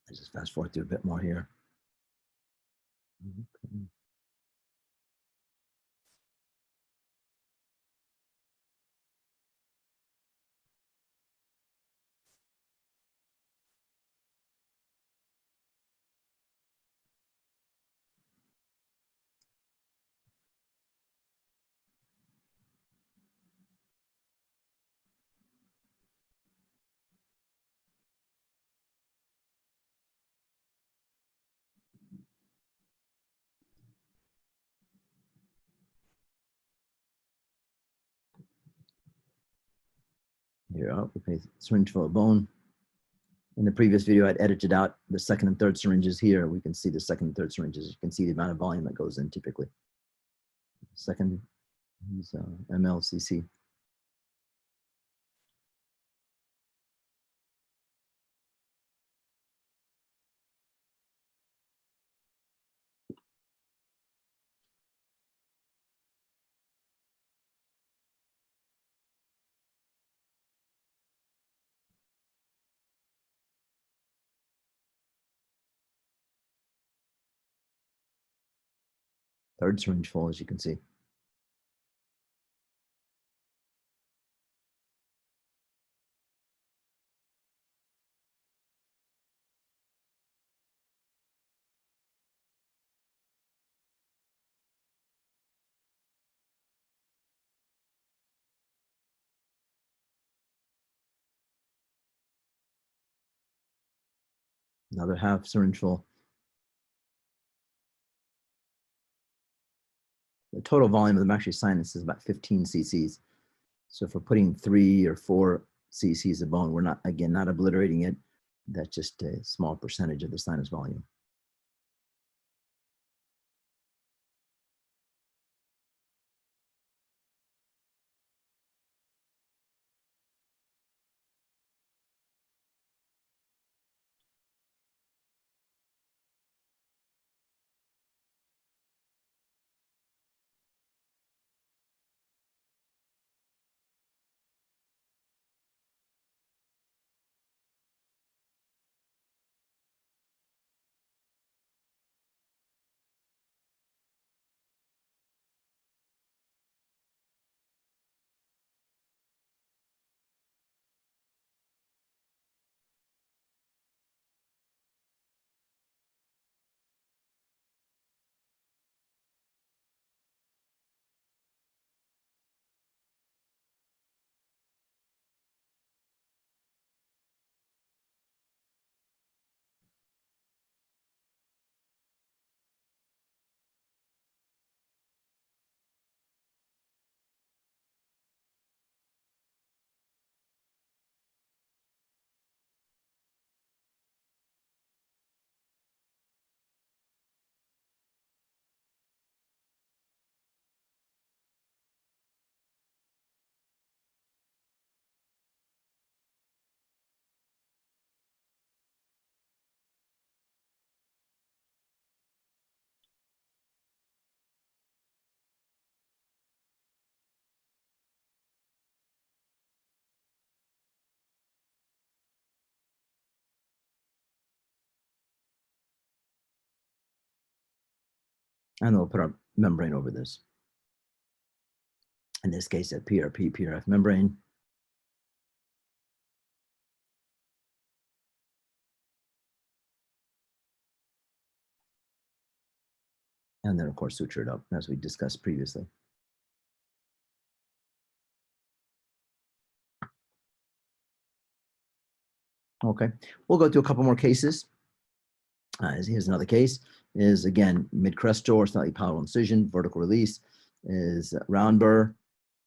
I just fast forward through a bit more here. Okay. Here, okay, syringe full of bone. In the previous video, I'd edited out the second and third syringes here. We can see the second and third syringes. You can see the amount of volume that goes in typically. Second is ml/cc. Third syringe full, as you can see. Another half syringe full. The total volume of the Maxillary sinus is about 15 cc's. So if we're putting 3 or 4 cc's of bone, we're not, again, not obliterating it. That's just a small percentage of the sinus volume. And we'll put our membrane over this. In this case, a PRP, PRF membrane. And then, of course, suture it up, as we discussed previously. Okay, we'll go through a couple more cases. Here's another case. Is again mid-crestal or slightly palatal incision, vertical release. Is round burr.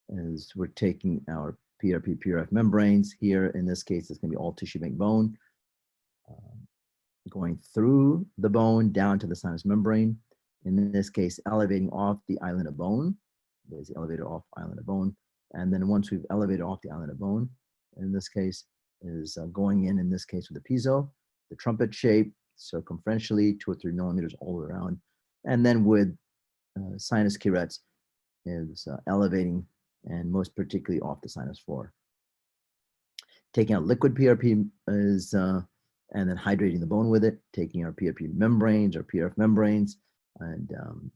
As we're taking our PRP, PRF membranes here. In this case, it's going to be all tissue bank bone, going through the bone down to the sinus membrane. In this case, elevating off the island of bone. There's the elevator off island of bone. And then once we've elevated off the island of bone, in this case, is going in this case with the piezo, the trumpet shape, circumferentially 2 or 3 millimeters all the way around. And then with sinus curettes is elevating and most particularly off the sinus floor. Taking out liquid PRP is, and then hydrating the bone with it, taking our PRP membranes or PRF membranes. And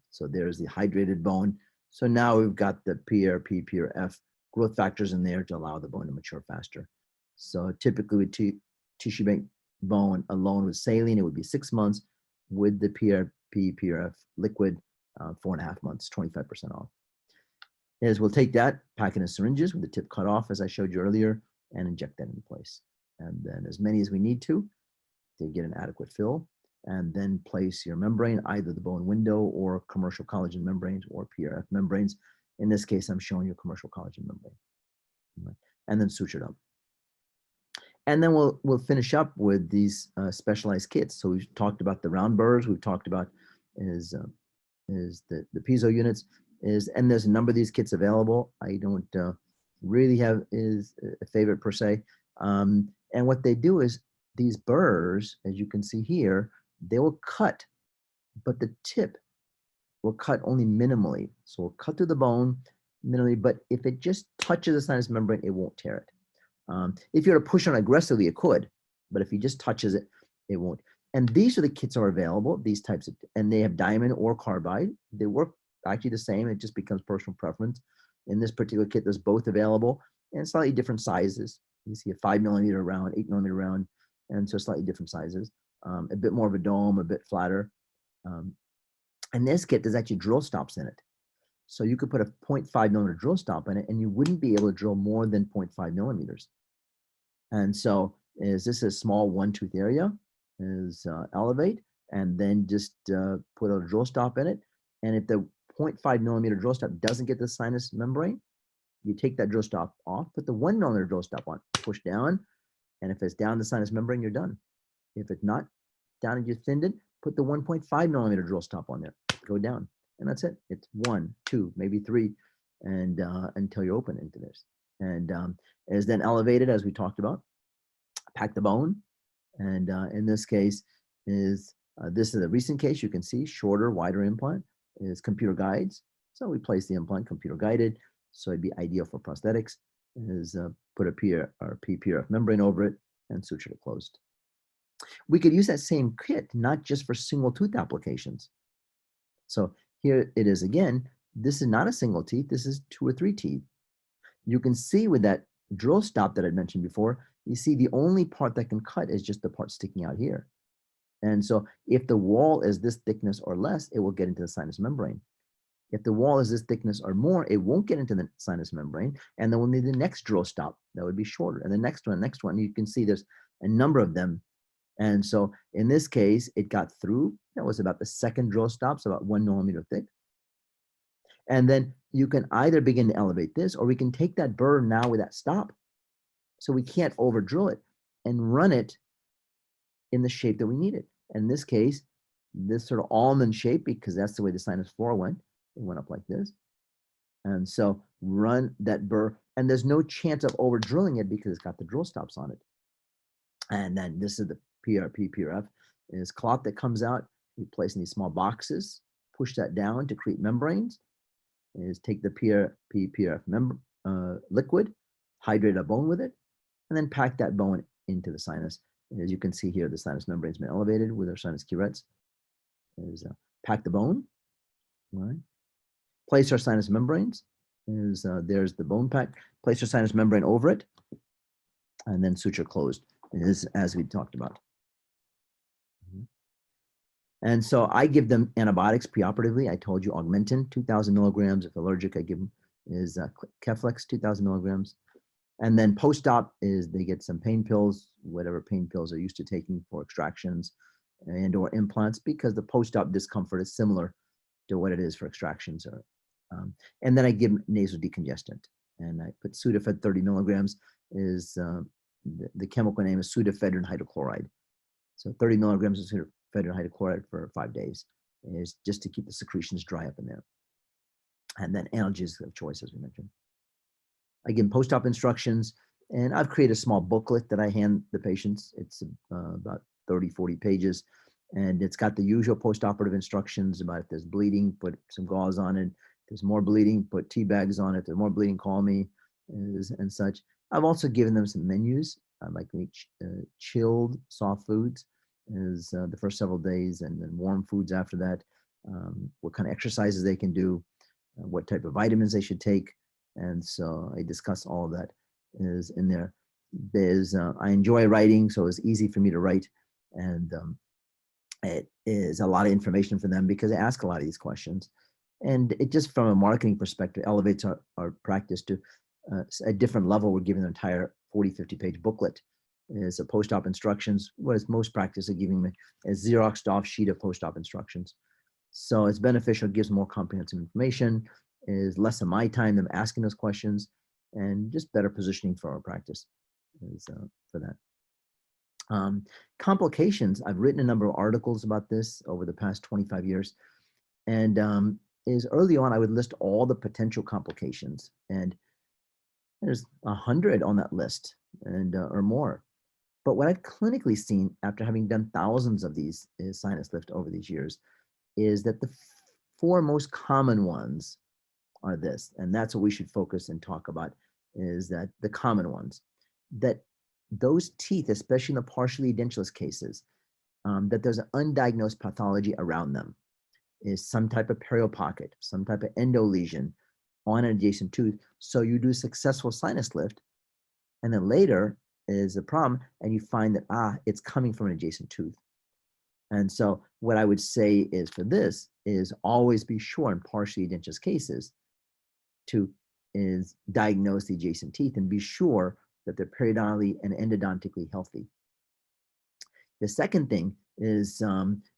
so there's the hydrated bone. So now we've got the PRP, PRF growth factors in there to allow the bone to mature faster. So typically with tissue bank bone alone with saline, it would be 6 months. With the PRP, PRF liquid, 4.5 months, 25% off. Is we'll take that, pack it in syringes with the tip cut off, as I showed you earlier, and inject that in place. And then as many as we need to get an adequate fill, and then place your membrane, either the bone window or commercial collagen membranes or PRF membranes. In this case, I'm showing you a commercial collagen membrane. And then suture it up. And then we'll finish up with these specialized kits. So we've talked about the round burrs. We've talked about is the piezo units. And there's a number of these kits available. I don't really have a favorite per se. And what they do is these burrs, as you can see here, they will cut, but the tip will cut only minimally. So we'll cut through the bone minimally, but if it just touches the sinus membrane, it won't tear it. If you were to push on aggressively, it could, but if he just touches it, it won't. And these are the kits that are available, these types of, and they have diamond or carbide. They work actually the same. It just becomes personal preference. In this particular kit, there's both available and slightly different sizes. You see a 5mm round, 8mm round, and so slightly different sizes. A bit more of a dome, a bit flatter. In this kit, there's actually drill stops in it. So you could put a 0.5mm drill stop in it, and you wouldn't be able to drill more than 0.5mm. And so is this a small one-tooth area? Is elevate, and then just put a drill stop in it. And if the 0.5mm drill stop doesn't get the sinus membrane, you take that drill stop off, put the 1mm drill stop on, push down, and if it's down the sinus membrane, you're done. If it's not down and you thinned it, put the 1.5mm drill stop on there, go down, and that's it. It's 1, 2, maybe 3, and until you open into this. And it is then elevated, as we talked about, pack the bone, and in this case is, this is a recent case, you can see shorter, wider implant, is computer guides. So we place the implant computer guided, so it'd be ideal for prosthetics, is put a PPRF membrane over it and suture it closed. We could use that same kit, not just for single tooth applications. So here it is again, this is not a single teeth, this is 2 or 3 teeth. You can see with that drill stop that I mentioned before, you see the only part that can cut is just the part sticking out here. And so if the wall is this thickness or less, it will get into the sinus membrane. If the wall is this thickness or more, it won't get into the sinus membrane, and then we'll need the next drill stop that would be shorter, and the next one. You can see there's a number of them. And so in this case, it got through. That was about the second drill stop, so about 1mm thick. And then you can either begin to elevate this, or we can take that burr now with that stop, so we can't over drill it, and run it in the shape that we need it. In this case, this sort of almond shape, because that's the way the sinus floor went. It went up like this. And so run that burr, and there's no chance of over drilling it because it's got the drill stops on it. And then this is the PRF, is cloth that comes out. We place in these small boxes, push that down to create membranes. Is take the PRF liquid, hydrate a bone with it, and then pack that bone into the sinus. And as you can see here, the sinus membrane has been elevated with our sinus curettes. Is pack the bone, right? Place our sinus membranes. Is there's the bone pack. Place our sinus membrane over it, and then suture closed. Is as we talked about. And so I give them antibiotics preoperatively. I told you Augmentin, 2,000 milligrams. If allergic, I give them is Keflex, 2,000 milligrams. And then post-op is they get some pain pills, whatever pain pills they're used to taking for extractions and or implants, because the post-op discomfort is similar to what it is for extractions. And then I give them nasal decongestant. And I put Sudafed 30 milligrams is the chemical name is pseudoephedrine hydrochloride. So 30 milligrams of pseudoephedrine hydrochloride for 5 days is just to keep the secretions dry up in there. And then analgesics of choice, as we mentioned. I give them post-op instructions, and I've created a small booklet that I hand the patients. It's about 30, 40 pages, and it's got the usual post-operative instructions about if there's bleeding, put some gauze on it. If there's more bleeding, put tea bags on it. If there's more bleeding, call me, and such. I've also given them some menus. I like to eat chilled soft foods is the first several days, and then warm foods after that. What kind of exercises they can do, what type of vitamins they should take. And so I discuss all of that is in there. There's I enjoy writing, so it's easy for me to write, and it is a lot of information for them because I ask a lot of these questions, and it just from a marketing perspective elevates our practice to a different level. We're giving an entire 40, 50-page booklet. Is a post-op instructions, whereas most practice are giving me a Xeroxed off sheet of post-op instructions. So it's beneficial, gives more comprehensive information, is less of my time them asking those questions, and just better positioning for our practice is for that. Complications, I've written a number of articles about this over the past 25 years. And is early on, I would list all the potential complications, and there's 100 on that list and or more. But what I've clinically seen after having done thousands of these sinus lift over these years is that the 4 most common ones are this, and that's what we should focus and talk about, is that the common ones, that those teeth, especially in the partially edentulous cases, that there's an undiagnosed pathology around them. is some type of perio pocket, some type of endo lesion on an adjacent tooth. So you do successful sinus lift, and then later is a problem, and you find that, it's coming from an adjacent tooth. And so what I would say is for this is always be sure in partially edentulous cases to diagnose the adjacent teeth and be sure that they're periodontally and endodontically healthy. The second thing is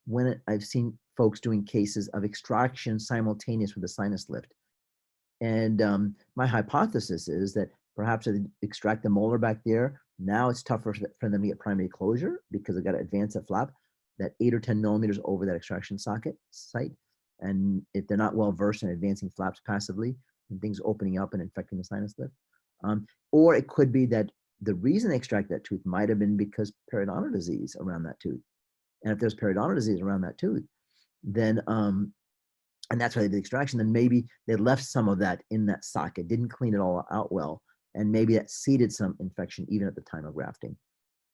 when I've seen folks doing cases of extraction simultaneous with a sinus lift. And my hypothesis is that perhaps if they extract the molar back there, now it's tougher for them to get primary closure because they've got to advance a flap that 8 or 10 millimeters over that extraction socket site. And if they're not well versed in advancing flaps passively, and things opening up and infecting the sinus lift. Or it could be that the reason they extract that tooth might have been because periodontal disease around that tooth. And if there's periodontal disease around that tooth, then, and that's why they did the extraction, then maybe they left some of that in that socket, didn't clean it all out well, and maybe that seeded some infection even at the time of grafting.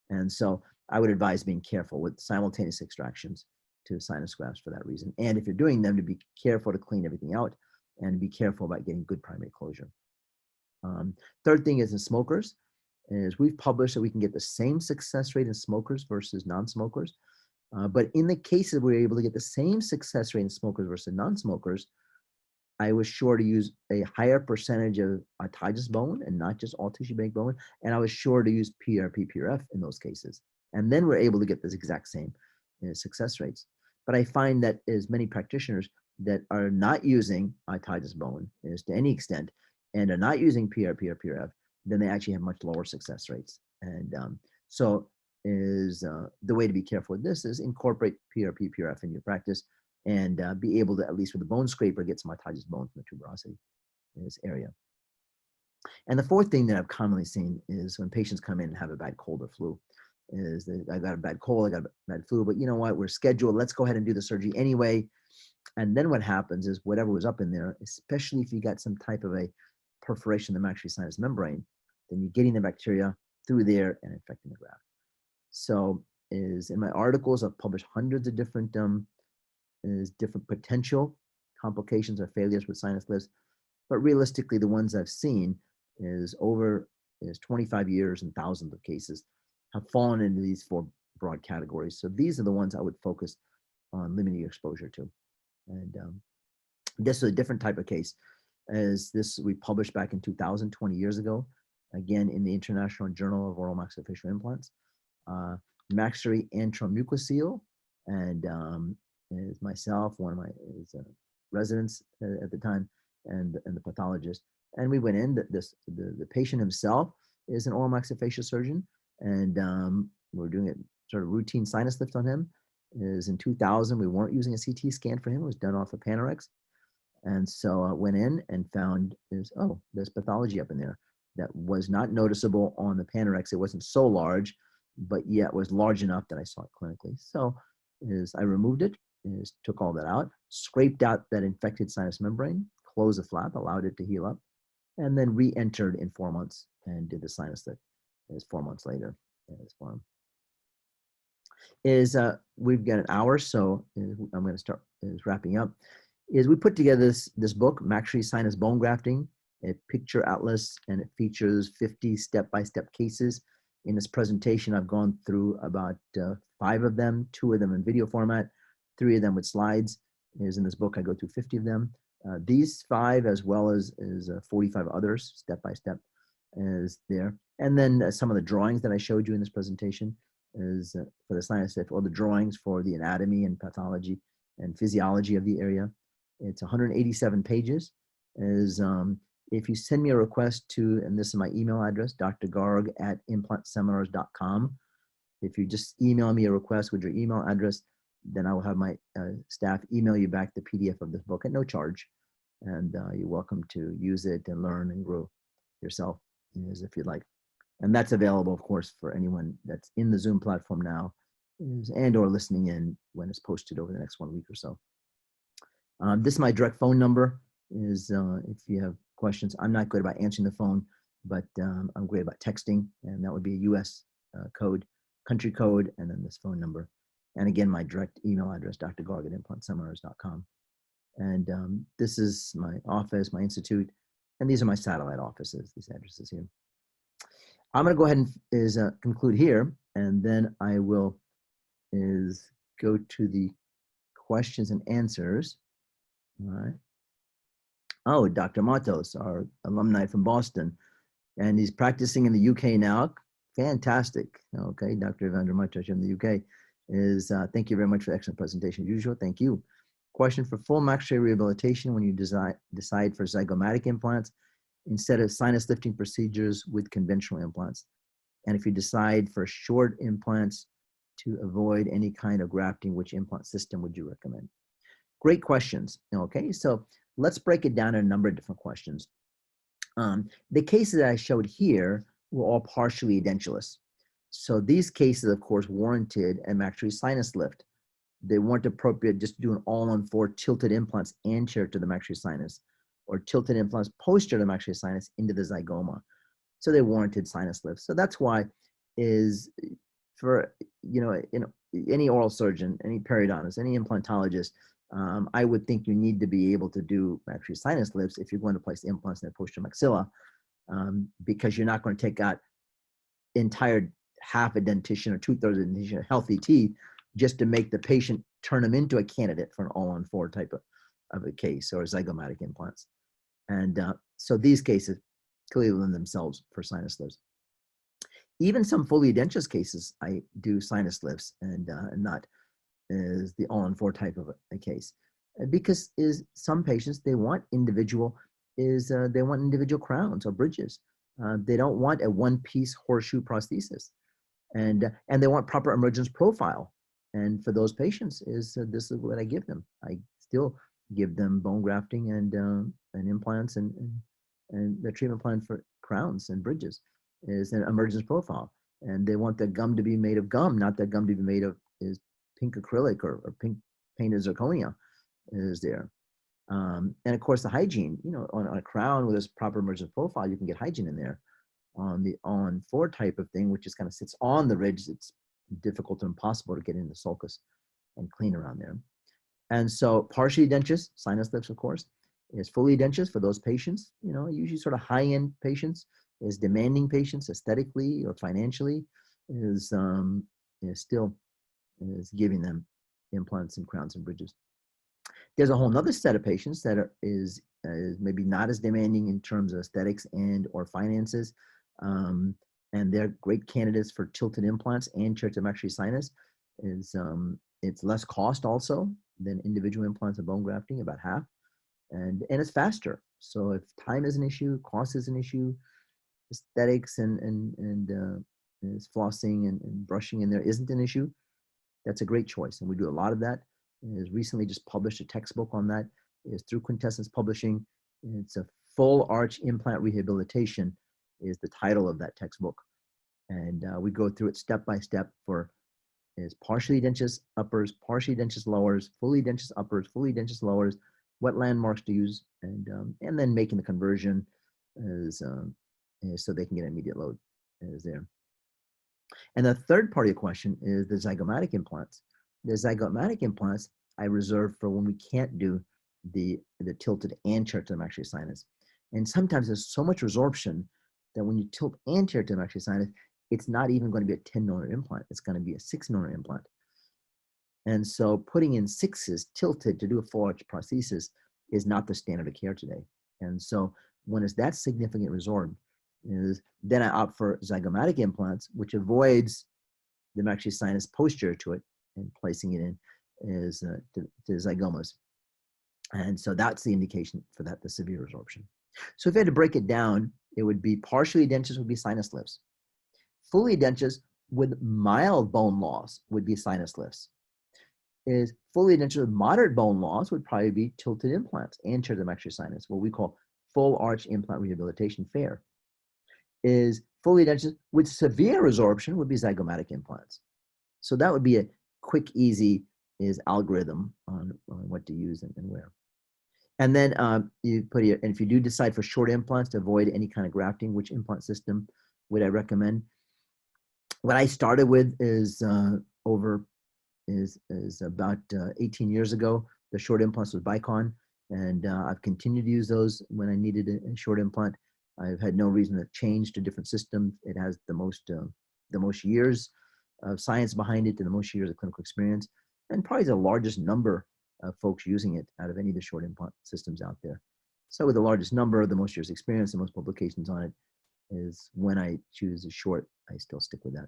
And so I would advise being careful with simultaneous extractions to sinus grafts for that reason. And if you're doing them, to be careful to clean everything out and be careful about getting good primary closure. Third thing is in smokers, is we've published that we can get the same success rate in smokers versus non-smokers. But in the cases we're able to get the same success rate in smokers versus non-smokers, I was sure to use a higher percentage of autogenous bone and not just all tissue bank bone. And I was sure to use PRP, PRF in those cases. And then we're able to get this exact same success rates. But I find that as many practitioners that are not using autogenous bone is to any extent and are not using PRP or PRF, then they actually have much lower success rates. And so the way to be careful with this is incorporate PRP, PRF in your practice and be able to, at least with a bone scraper, get some autogenous bone from the tuberosity in this area. And the fourth thing that I've commonly seen is when patients come in and have a bad cold or flu, is that I got a bad cold, I got a bad flu, but you know what, we're scheduled, let's go ahead and do the surgery anyway. And then what happens is whatever was up in there, especially if you got some type of a perforation in the maxillary sinus membrane, then you're getting the bacteria through there and infecting the graft. So is in my articles, I've published hundreds of different potential complications or failures with sinus lifts, but realistically, the ones I've seen is 25 years and thousands of cases have fallen into these four broad categories. So these are the ones I would focus on limiting your exposure to. And this is a different type of case as this we published back in 2000, 20 years ago, again in the International Journal of Oral Maxillofacial Implants. Maxillary antromucosal, and is myself, one of my residents at the time, and the pathologist. And we went in, the patient himself is an oral maxillofacial surgeon, and we're doing a sort of routine sinus lift on him. Is in 2000, we weren't using a CT scan for him, it was done off of Panorex. And so I went in and found there's pathology up in there that was not noticeable on the Panorex. It wasn't so large, but yet was large enough that I saw it clinically. So I removed it, took all that out, scraped out that infected sinus membrane, closed the flap, allowed it to heal up, and then re-entered in 4 months and did the sinus lift. It was 4 months later. We've got an hour, so I'm going to start wrapping up. We put together this book, Maxillary Sinus Bone Grafting, a picture atlas, and it features 50 step-by-step cases. In this presentation, I've gone through about 5 of them, 2 of them in video format, 3 of them with slides. In this book, I go through 50 of them. These 5, as well as 45 others, step-by-step, is there. And then some of the drawings that I showed you in this presentation is for the sinus lift, or the drawings for the anatomy and pathology and physiology of the area. It's 187 pages. If you send me a request to, and this is my email address, drgarg@implantseminars.com. If you just email me a request with your email address, then I will have my staff email you back the PDF of this book at no charge. And you're welcome to use it and learn and grow yourself as if you'd like. And that's available, of course, for anyone that's in the Zoom platform now and or listening in when it's posted over the next 1 week or so. This is my direct phone number. If you have questions, I'm not good about answering the phone, but I'm great about texting, and that would be a US code, country code, and then this phone number. And again, my direct email address, drgarg@implantseminars.com. And this is my office, my institute, and these are my satellite offices, these addresses here. I'm going to go ahead and conclude here, and then I will go to the questions and answers. All right. Oh, Dr. Matos, our alumni from Boston, and he's practicing in the UK now. Fantastic. Okay, Dr. Evander Matos in the UK thank you very much for the excellent presentation as usual. Thank you. Question: for full maxillary rehabilitation, when you decide for zygomatic implants instead of sinus lifting procedures with conventional implants, and if you decide for short implants to avoid any kind of grafting, which implant system would you recommend? Great questions. Okay, so let's break it down in a number of different questions. The cases that I showed here were all partially edentulous. So these cases, of course, warranted a maxillary sinus lift. They weren't appropriate just to do an all-on-4 tilted implants anterior to the maxillary sinus or tilted implants posterior to the maxillary sinus into the zygoma. So they warranted sinus lifts. So that's why for any oral surgeon, any periodontist, any implantologist, I would think you need to be able to do maxillary sinus lifts if you're going to place implants in the posterior maxilla, because you're not going to take out entire half a dentition or 2/3 of dentition, healthy teeth, just to make the patient turn them into a candidate for an all-on-4 type of a case or zygomatic implants. And so these cases clearly lend themselves for sinus lifts. Even some fully edentulous cases, I do sinus lifts and not as the all-on-4 type of a case, because some patients, they want individual crowns or bridges. They don't want a one-piece horseshoe prosthesis, and they want proper emergence profile. And for those patients, this is what I give them. I still give them bone grafting and implants and the treatment plan for crowns and bridges is an emergence profile. And they want the gum to be made of gum, not the gum to be made of pink acrylic or pink painted zirconia is there. And of course, the hygiene, on a crown with this proper emergence profile, you can get hygiene in there. On the on-4 type of thing, which just kind of sits on the ridge, it's difficult to impossible to get in the sulcus and clean around there. And so partially edentulous, sinus lifts, of course, is fully edentulous for those patients, usually sort of high-end patients, is demanding patients aesthetically or financially, is giving them implants and crowns and bridges. There's a whole nother set of patients that is maybe not as demanding in terms of aesthetics and or finances, and they're great candidates for tilted implants anterior to maxillary sinus. It's less cost also than individual implants and bone grafting, about half, and it's faster. So if time is an issue, cost is an issue, aesthetics and flossing and brushing in there isn't an issue, that's a great choice, and we do a lot of that. It has recently just published a textbook on that. It's through Quintessence Publishing. It's a full arch implant rehabilitation is the title of that textbook. And we go through it step by step for partially edentulous uppers, partially edentulous lowers, fully edentulous uppers, fully edentulous lowers, what landmarks to use, and then making the conversion so they can get an immediate load is there. And the third part of your question is the zygomatic implants. The zygomatic implants I reserve for when we can't do the tilted anterior to the maxillary sinus. And sometimes there's so much resorption that when you tilt anterior to the maxillary sinus, it's not even going to be a 10-millimeter implant. It's going to be a 6-millimeter implant. And so putting in 6s tilted to do a full arch prosthesis is not the standard of care today. And so when it's that significant resort, then I opt for zygomatic implants, which avoids the maxillary sinus posterior to it and placing it in is to zygomas. And so that's the indication for that, the severe resorption. So if I had to break it down, it would be partially edentulous would be sinus lifts. Fully edentulous with mild bone loss would be sinus lifts. Fully edentulous with moderate bone loss would probably be tilted implants anterior to the maxillary sinus, what we call full arch implant rehabilitation FAIR. Fully edentulous with severe resorption would be zygomatic implants. So that would be a quick, easy algorithm on what to use and where. And then you put here, and if you do decide for short implants to avoid any kind of grafting, which implant system would I recommend? What I started with is over is about 18 years ago. The short implants was Bicon, and I've continued to use those when I needed a short implant. I've had no reason to change to different systems. It has the most years of science behind it and the most years of clinical experience, and probably the largest number of folks using it out of any of the short implant systems out there. So with the largest number, the most years experience, the most publications on it, is when I choose a short, I still stick with that.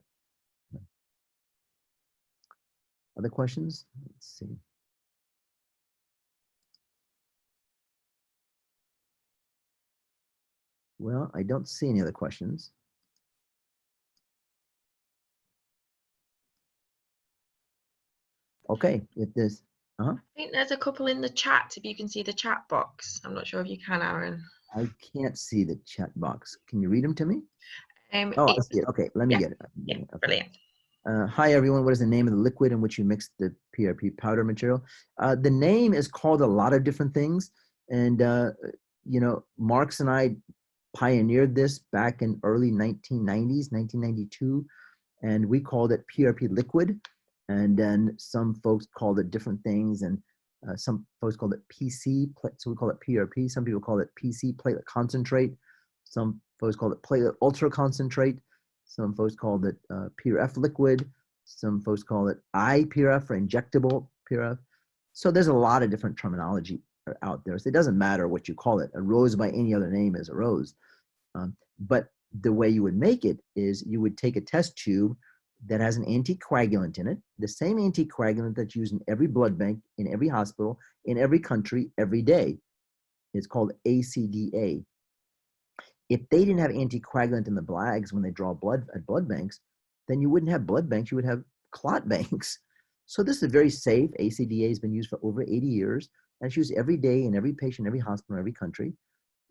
Other questions? Let's see. Well, I don't see any other questions. Okay, if this, I think there's a couple in the chat, if you can see the chat box. I'm not sure if you can, Aaron. I can't see the chat box. Can you read them to me? Oh, I see it. Okay, let me get it. Yeah, okay. brilliant. Hi, everyone. What is the name of the liquid in which you mix the PRP powder material? The name is called a lot of different things. And, you know, Marks and I pioneered this back in early 1990s, 1992. And we called it PRP liquid. And then some folks called it different things. And some folks called it PC, so we call it PRP. Some people call it PC, platelet concentrate. Some folks called it platelet ultra concentrate. Some folks called it PRF liquid. Some folks call it iPRF or injectable PRF. So there's a lot of different terminology out there. So it doesn't matter what you call it. A rose by any other name is a rose. But the way you would make it is you would take a test tube that has an anticoagulant in it, the same anticoagulant that's used in every blood bank, in every hospital, in every country, every day. It's called ACDA. If they didn't have anticoagulant in the bags when they draw blood at blood banks, then you wouldn't have blood banks, you would have clot banks. So this is very safe. ACDA has been used for over 80 years, and it's used every day in every patient, every hospital, every country.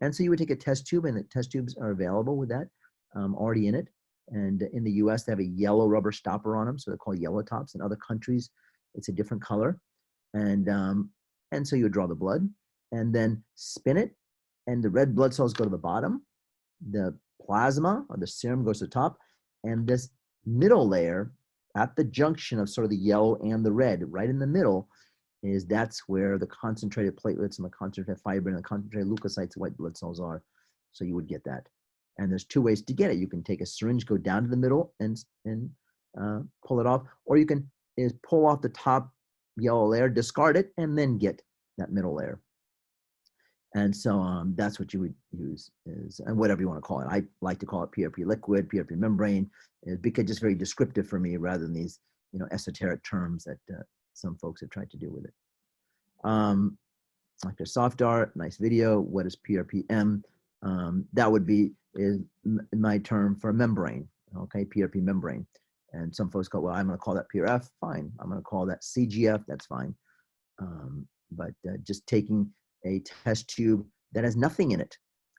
And so you would take a test tube, and the test tubes are available with that already in it. And in the US, they have a yellow rubber stopper on them, so they're called yellow tops. In other countries, it's a different color. And so you would draw the blood and then spin it, and the red blood cells go to the bottom. The plasma or the serum goes to the top, and this middle layer at the junction of sort of the yellow and the red, right in the middle, that's where the concentrated platelets and the concentrated fibrin and the concentrated leukocytes, white blood cells are. So you would get that. And there's two ways to get it. You can take a syringe, go down to the middle and pull it off, or you can pull off the top yellow layer, discard it, and then get that middle layer. And so that's what you would use, and whatever you want to call it. I like to call it PRP liquid, PRP membrane, because it's very descriptive for me rather than these, you know, esoteric terms that some folks have tried to do with it. Dr. Sofdar, nice video. What is PRPM? That would be my term for membrane, okay, PRP membrane. And some folks go, well, I'm going to call that PRF, fine. I'm going to call that CGF, that's fine. But just taking a test tube that has nothing in it,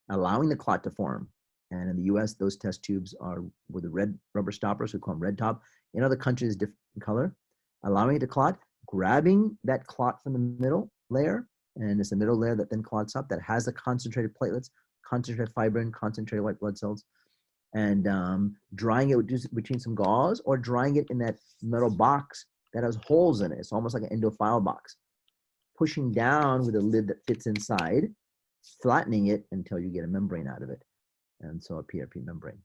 allowing the clot to form. And in the US, those test tubes are with the red rubber stoppers, we call them red top. In other countries, different color. Allowing it to clot, grabbing that clot from the middle layer, and it's the middle layer that then clots up, that has the concentrated platelets, concentrated fibrin, concentrated white blood cells, and drying it between some gauze, or drying it in that metal box that has holes in it. It's almost like an endophile box. Pushing down with a lid that fits inside, flattening it until you get a membrane out of it. And so a PRP membrane.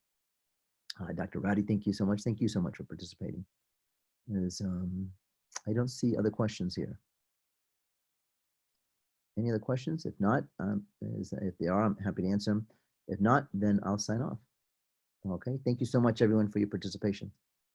Dr. Rowdy, thank you so much. Thank you so much for participating. I don't see other questions here. Any other questions? If not, if they are, I'm happy to answer them. If not, then I'll sign off. Okay, thank you so much, everyone, for your participation.